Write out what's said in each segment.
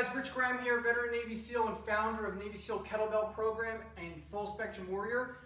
guys, Rich Graham here, veteran Navy SEAL and founder of Navy SEAL Kettlebell program and Full Spectrum Warrior.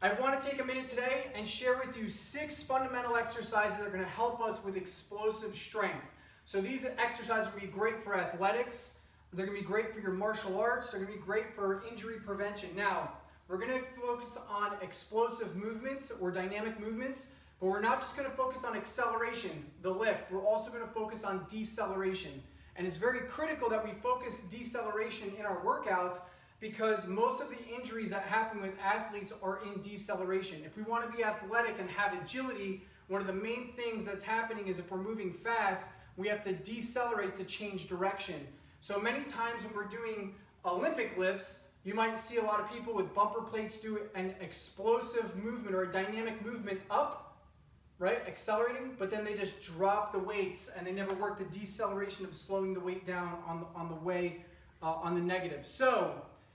I want to take a minute today and share with you 6 fundamental exercises that are going to help us with explosive strength. So these exercises are going to be great for athletics, they're going to be great for your martial arts, they're going to be great for injury prevention. Now, we're going to focus on explosive movements or dynamic movements, but we're not just going to focus on acceleration, the lift, we're also going to focus on deceleration. And it's very critical that we focus deceleration in our workouts because most of the injuries that happen with athletes are in deceleration. If we want to be athletic and have agility, one of the main things that's happening is if we're moving fast, we have to decelerate to change direction. So many times when we're doing Olympic lifts, you might see a lot of people with bumper plates do an explosive movement or a dynamic movement up, right, accelerating, but then they just drop the weights and they never work the deceleration of slowing the weight down on the way, on the negative. So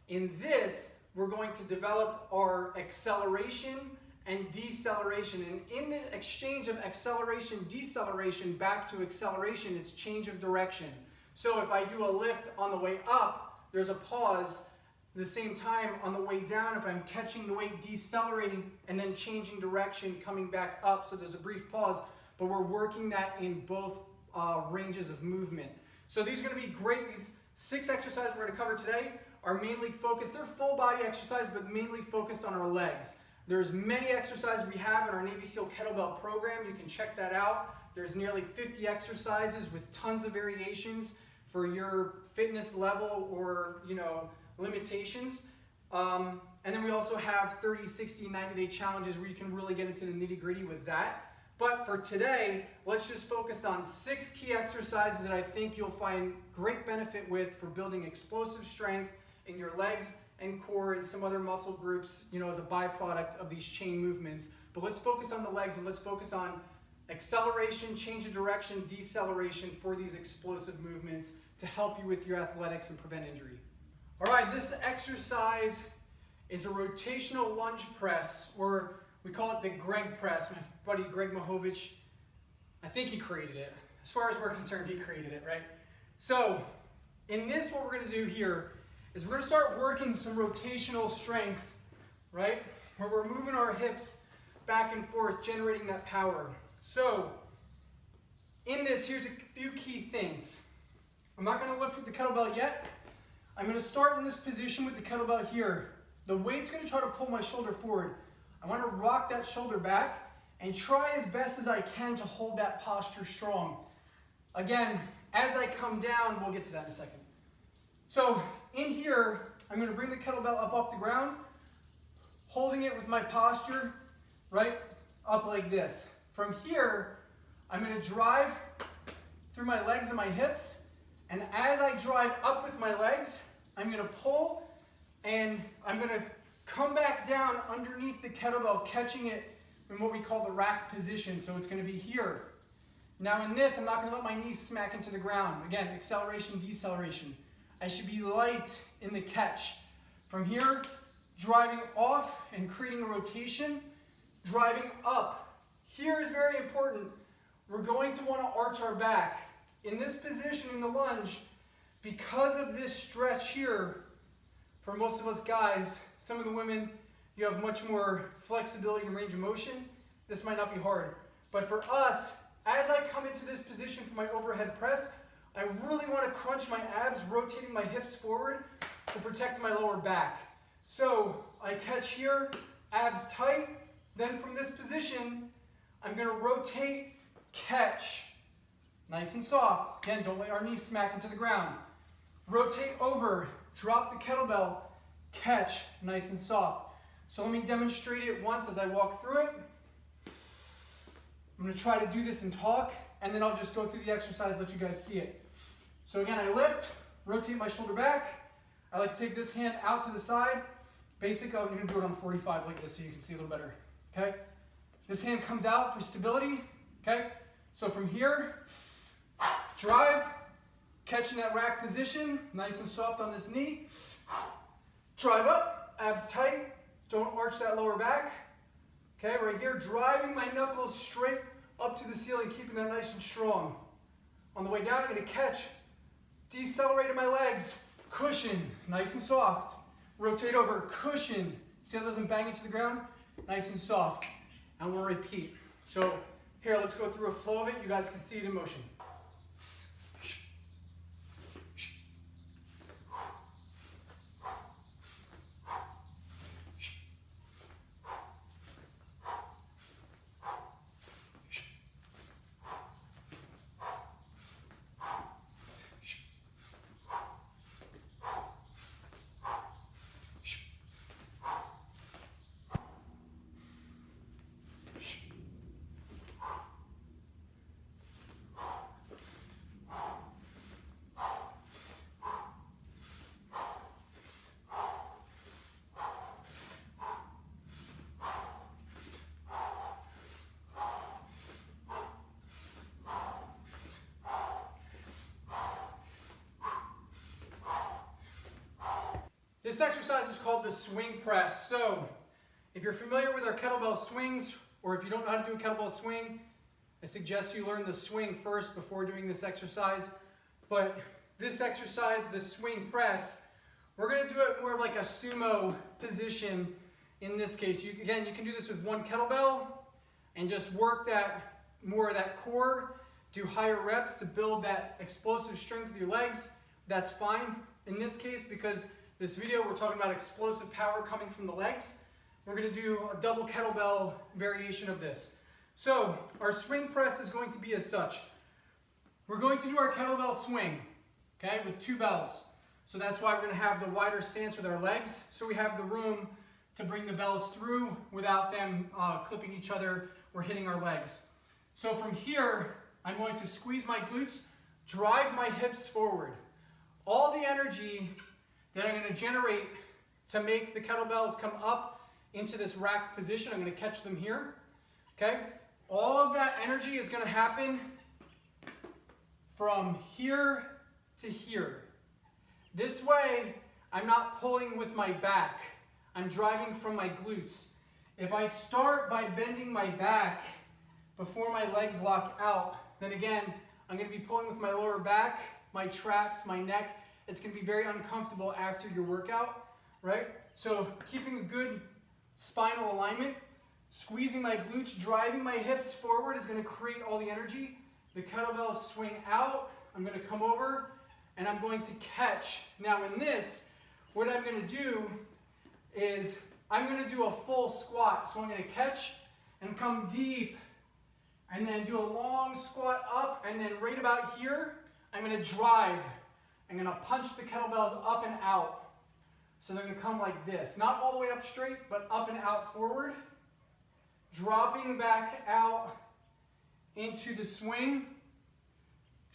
in this, we're going to develop our acceleration and deceleration. And in the exchange of acceleration, deceleration back to acceleration, it's change of direction. So if I do a lift on the way up, there's a pause. At the same time, on the way down, if I'm catching the weight, decelerating, and then changing direction, coming back up, so there's a brief pause, but we're working that in both ranges of movement. So these are going to be great. These 6 exercises we're going to cover today are mainly focused, they're full body exercise, but mainly focused on our legs. There's many exercises we have in our Navy SEAL Kettlebell program. You can check that out. There's nearly 50 exercises with tons of variations for your fitness level or, limitations. And then we also have 30, 60, 90-day challenges where you can really get into the nitty-gritty with that. But for today, let's just focus on 6 key exercises that I think you'll find great benefit with for building explosive strength in your legs and core and some other muscle groups, as a byproduct of these chain movements. But let's focus on the legs and let's focus on acceleration, change of direction, deceleration for these explosive movements to help you with your athletics and prevent injury. All right, this exercise is a rotational lunge press, or we call it the Greg press. My buddy Greg Mahovich, I think he created it. As far as we're concerned, he created it, right? So in this, what we're going to do here is we're going to start working some rotational strength, right? Where we're moving our hips back and forth, generating that power. So in this, here's a few key things. I'm not going to lift with the kettlebell yet. I'm going to start in this position with the kettlebell here. The weight's going to try to pull my shoulder forward. I want to rock that shoulder back and try as best as I can to hold that posture strong. Again, as I come down, we'll get to that in a second. So in here, I'm going to bring the kettlebell up off the ground, holding it with my posture, right, up like this. From here, I'm going to drive through my legs and my hips. And as I drive up with my legs, I'm going to pull and I'm going to come back down underneath the kettlebell, catching it in what we call the rack position. So it's going to be here. Now in this, I'm not going to let my knees smack into the ground. Again, acceleration, deceleration. I should be light in the catch. From here, driving off and creating a rotation, driving up. Here is very important. We're going to want to arch our back. In this position in the lunge, because of this stretch here, for most of us guys, some of the women, you have much more flexibility and range of motion. This might not be hard. But for us, as I come into this position for my overhead press, I really want to crunch my abs, rotating my hips forward to protect my lower back. So I catch here, abs tight. Then from this position, I'm going to rotate, catch. Nice and soft. Again, don't let our knees smack into the ground. Rotate over, drop the kettlebell, catch, nice and soft. So let me demonstrate it once as I walk through it. I'm going to try to do this and talk, and then I'll just go through the exercise, let you guys see it. So again, I lift, rotate my shoulder back. I like to take this hand out to the side. Basically, I'm going to do it on 45 like this so you can see a little better. Okay? This hand comes out for stability. Okay? So from here, drive, catching that rack position, nice and soft on this knee. Drive up, abs tight, don't arch that lower back. Okay, right here, driving my knuckles straight up to the ceiling, keeping that nice and strong. On the way down, I'm going to catch, Decelerated my legs, cushion, nice and soft. Rotate over, cushion. See how it doesn't bang into the ground? Nice and soft. And we'll repeat. So here, let's go through a flow of it. You guys can see it in motion. This exercise is called the swing press. So if you're familiar with our kettlebell swings, or if you don't know how to do a kettlebell swing, I suggest you learn the swing first before doing this exercise. But this exercise, the swing press, we're going to do it more of like a sumo position in this case. Again, you can do this with one kettlebell and just work that more of that core, do higher reps to build that explosive strength with your legs. That's fine in this case because this video we're talking about explosive power coming from the legs. We're going to do a double kettlebell variation of this. So our swing press is going to be as such. We're going to do our kettlebell swing, okay, with 2 bells. So that's why we're going to have the wider stance with our legs, so we have the room to bring the bells through without them clipping each other or hitting our legs. So from here, I'm going to squeeze my glutes, drive my hips forward. All the energy that I'm going to generate to make the kettlebells come up into this rack position, I'm going to catch them here, okay? All of that energy is going to happen from here to here. This way, I'm not pulling with my back. I'm driving from my glutes. If I start by bending my back before my legs lock out, then again, I'm going to be pulling with my lower back, my traps, my neck. It's going to be very uncomfortable after your workout, right? So keeping a good spinal alignment, squeezing my glutes, driving my hips forward is going to create all the energy. The kettlebells swing out. I'm going to come over and I'm going to catch. Now in this, what I'm going to do is I'm going to do a full squat. So I'm going to catch and come deep and then do a long squat up, and then right about here, I'm going to drive. I'm going to punch the kettlebells up and out. So they're going to come like this. Not all the way up straight, but up and out forward. Dropping back out into the swing.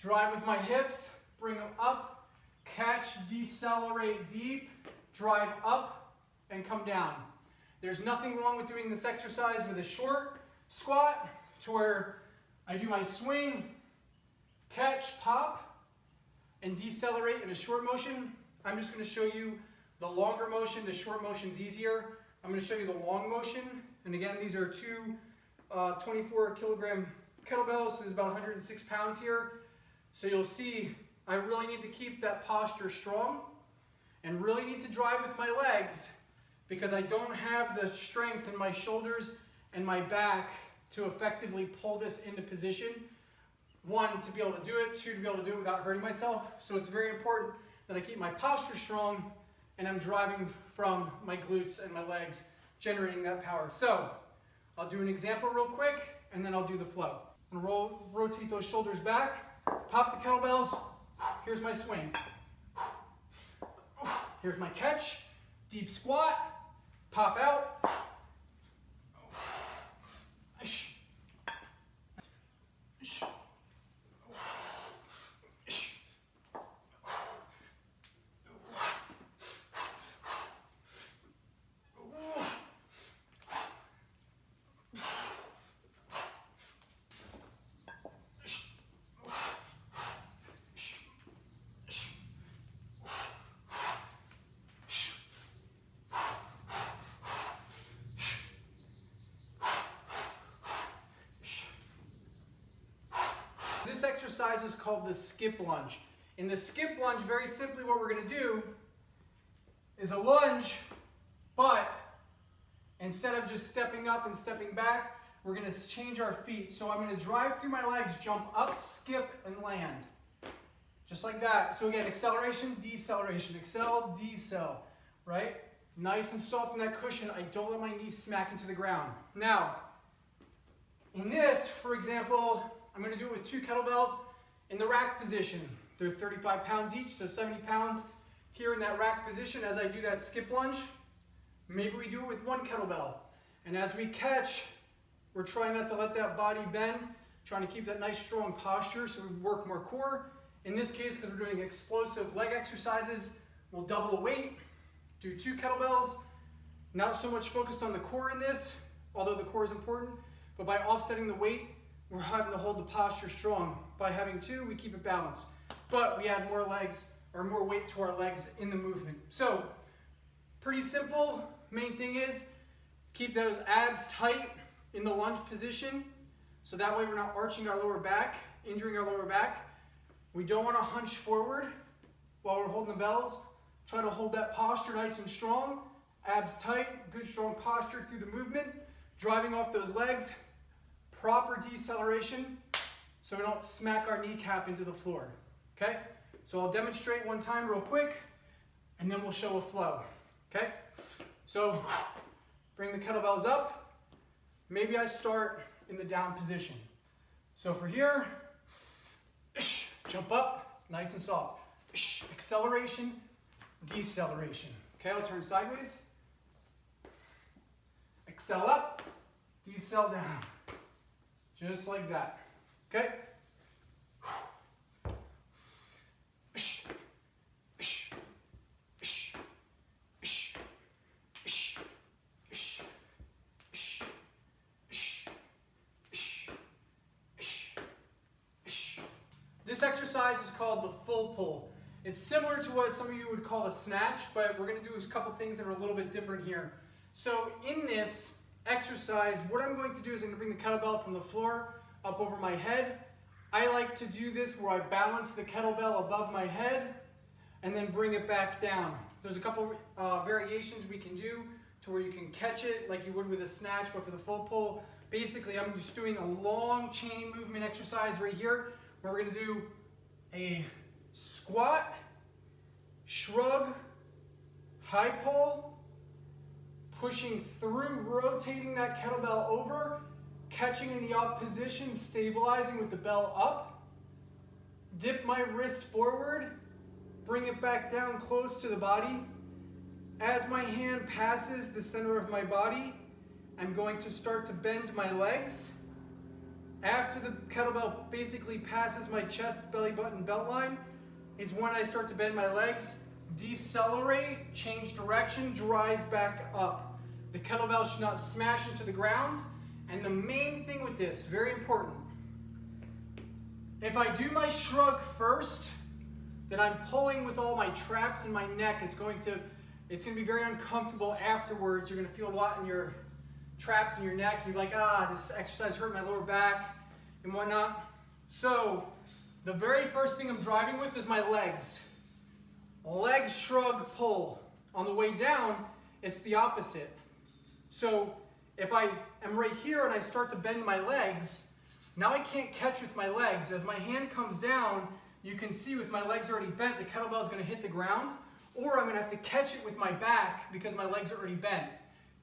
Drive with my hips. Bring them up. Catch, decelerate deep. Drive up and come down. There's nothing wrong with doing this exercise with a short squat to where I do my swing, catch, pop, and decelerate in a short motion. I'm just going to show you the longer motion. The short motion's easier. I'm going to show you the long motion. And again, these are two 24 kilogram kettlebells, so there's about 106 pounds here. So you'll see I really need to keep that posture strong and really need to drive with my legs because I don't have the strength in my shoulders and my back to effectively pull this into position. 1, to be able to do it, 2, to be able to do it without hurting myself. So it's very important that I keep my posture strong and I'm driving from my glutes and my legs, generating that power. So I'll do an example real quick and then I'll do the flow. I'm gonna rotate those shoulders back, pop the kettlebells, here's my swing. Here's my catch, deep squat, pop out. This exercise is called the skip lunge. In the skip lunge, very simply what we're going to do is a lunge, but instead of just stepping up and stepping back, we're going to change our feet. So I'm going to drive through my legs, jump up, skip, and land. Just like that. So again, acceleration, deceleration, accel, decel, right? Nice and soft in that cushion. I don't let my knees smack into the ground. Now, in this, for example, I'm going to do it with 2 kettlebells in the rack position. They're 35 pounds each, so 70 pounds here in that rack position as I do that skip lunge. Maybe we do it with 1 kettlebell. And as we catch, we're trying not to let that body bend, trying to keep that nice strong posture so we work more core. In this case, because we're doing explosive leg exercises, we'll double the weight, do 2 kettlebells, not so much focused on the core in this, although the core is important, but by offsetting the weight, we're having to hold the posture strong. By having 2, we keep it balanced. But we add more legs, or more weight to our legs in the movement. So, pretty simple. Main thing is, keep those abs tight in the lunge position, so that way we're not arching our lower back, injuring our lower back. We don't want to hunch forward while we're holding the bells. Try to hold that posture nice and strong. Abs tight, good strong posture through the movement. Driving off those legs. Proper deceleration so we don't smack our kneecap into the floor. Okay? So I'll demonstrate one time real quick and then we'll show a flow. Okay? So bring the kettlebells up. Maybe I start in the down position. So for here, jump up, nice and soft. Acceleration, deceleration. Okay, I'll turn sideways. Accel up, decel down. Just like that. Okay? This exercise is called the full pull. It's similar to what some of you would call a snatch, but we're going to do a couple things that are a little bit different here. So in this exercise, what I'm going to do is I'm going to bring the kettlebell from the floor up over my head. I like to do this where I balance the kettlebell above my head and then bring it back down. There's a couple variations we can do to where you can catch it like you would with a snatch, but for the full pull, basically I'm just doing a long chain movement exercise right here where we're going to do a squat, shrug, high pull, pushing through, rotating that kettlebell over, catching in the up position, stabilizing with the bell up, dip my wrist forward, bring it back down close to the body. As my hand passes the center of my body, I'm going to start to bend my legs. After the kettlebell basically passes my chest, belly button, belt line, is when I start to bend my legs, decelerate, change direction, drive back up. The kettlebell should not smash into the ground. And the main thing with this, very important, if I do my shrug first, then I'm pulling with all my traps in my neck. It's going to be very uncomfortable afterwards. You're going to feel a lot in your traps in your neck. You're like, this exercise hurt my lower back and whatnot. So the very first thing I'm driving with is my legs. Leg shrug pull. On the way down, it's the opposite. So if I am right here and I start to bend my legs, now I can't catch with my legs. As my hand comes down, you can see with my legs already bent, the kettlebell is going to hit the ground, or I'm going to have to catch it with my back because my legs are already bent.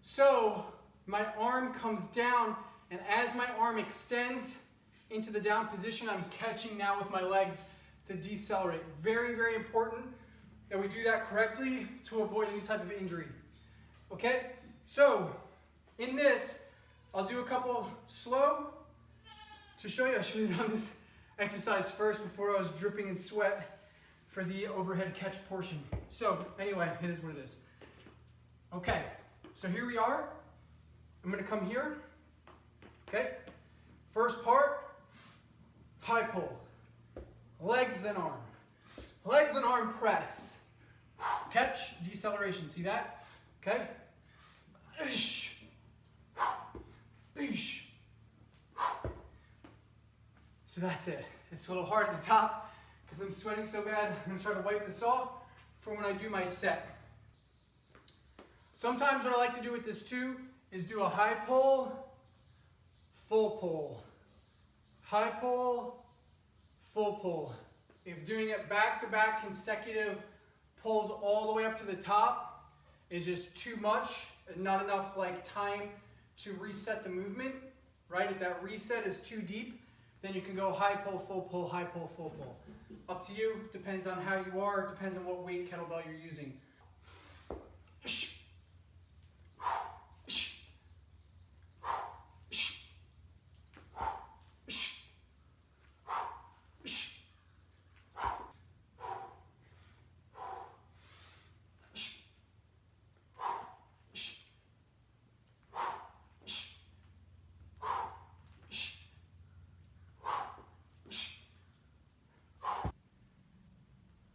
So my arm comes down, and as my arm extends into the down position, I'm catching now with my legs to decelerate. Very, very important that we do that correctly to avoid any type of injury. Okay, so in this, I'll do a couple slow to show you. I should have done this exercise first before I was dripping in sweat for the overhead catch portion. So anyway, it is what it is. Okay, so here we are. I'm going to come here. Okay, first part, high pull. Legs then arm. Legs and arm press. Catch, deceleration. See that? Okay. So that's it. It's a little hard at the top because I'm sweating so bad. I'm going to try to wipe this off for when I do my set. Sometimes what I like to do with this too is do a high pull, full pull, high pull, full pull. If doing it back-to-back consecutive pulls all the way up to the top is just too much and not enough like time to reset the movement, right? If that reset is too deep, then you can go high pull, full pull, high pull, full pull. Up to you, depends on how you are, depends on what weight kettlebell you're using.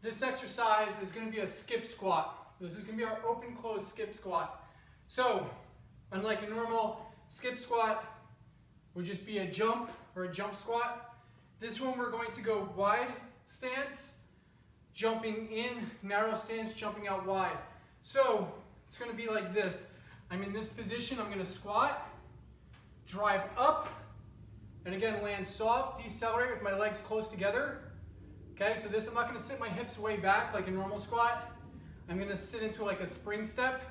This exercise is going to be a skip squat. This is going to be our open close skip squat. So, unlike a normal skip squat would just be a jump or a jump squat, this one we're going to go wide stance, jumping in, narrow stance, jumping out wide. So, it's going to be like this. I'm in this position, I'm going to squat, drive up, and again land soft, decelerate with my legs close together. Okay, so this, I'm not going to sit my hips way back like a normal squat. I'm going to sit into like a spring step,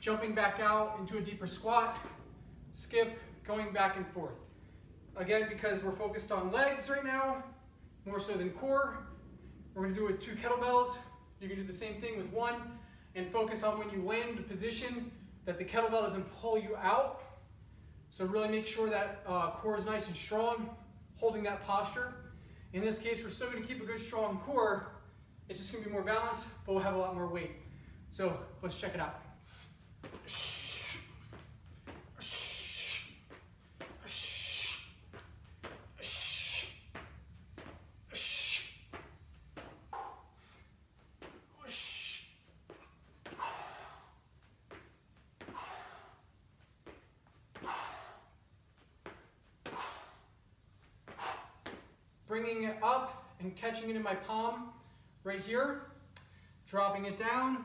jumping back out into a deeper squat, skip, going back and forth. Again, because we're focused on legs right now, more so than core, we're going to do it with 2 kettlebells. You can do the same thing with 1, and focus on when you land in a position that the kettlebell doesn't pull you out. So really make sure that core is nice and strong, holding that posture. In this case, we're still going to keep a good strong core. It's just going to be more balanced, but we'll have a lot more weight. So let's check it out. Bringing it up and catching it in my palm right here, dropping it down,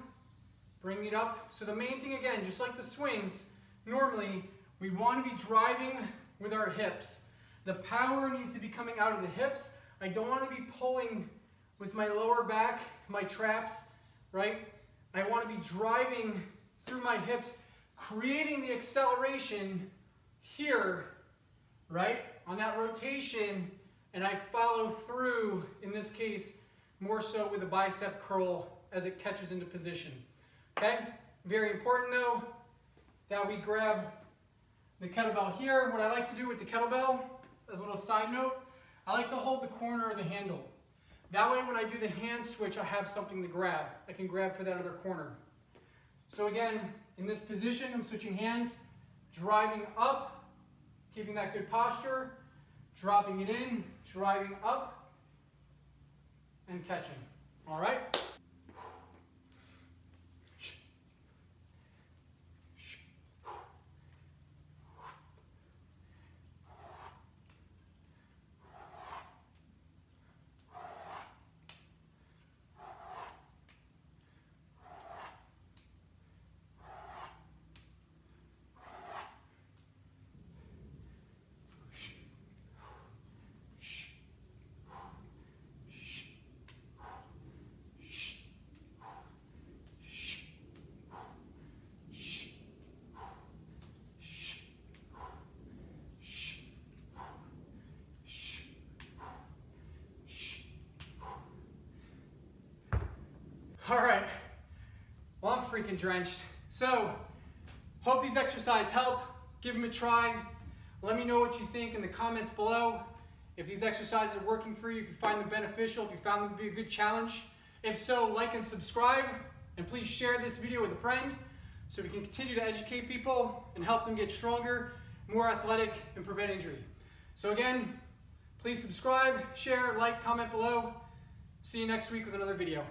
bringing it up. So the main thing, again, just like the swings, normally we want to be driving with our hips. The power needs to be coming out of the hips. I don't want to be pulling with my lower back, my traps, right? I want to be driving through my hips, creating the acceleration here, right? On that rotation, and I follow through, in this case, more so with a bicep curl as it catches into position. Okay? Very important though, that we grab the kettlebell here. What I like to do with the kettlebell, as a little side note, I like to hold the corner of the handle. That way when I do the hand switch, I have something to grab. I can grab for that other corner. So again, in this position, I'm switching hands, driving up, keeping that good posture, dropping it in, driving up, and catching. All right? All right, well, I'm freaking drenched. So, hope these exercises help. Give them a try. Let me know what you think in the comments below. If these exercises are working for you, if you find them beneficial, if you found them to be a good challenge. If so, like and subscribe, and please share this video with a friend so we can continue to educate people and help them get stronger, more athletic, and prevent injury. So again, please subscribe, share, like, comment below. See you next week with another video.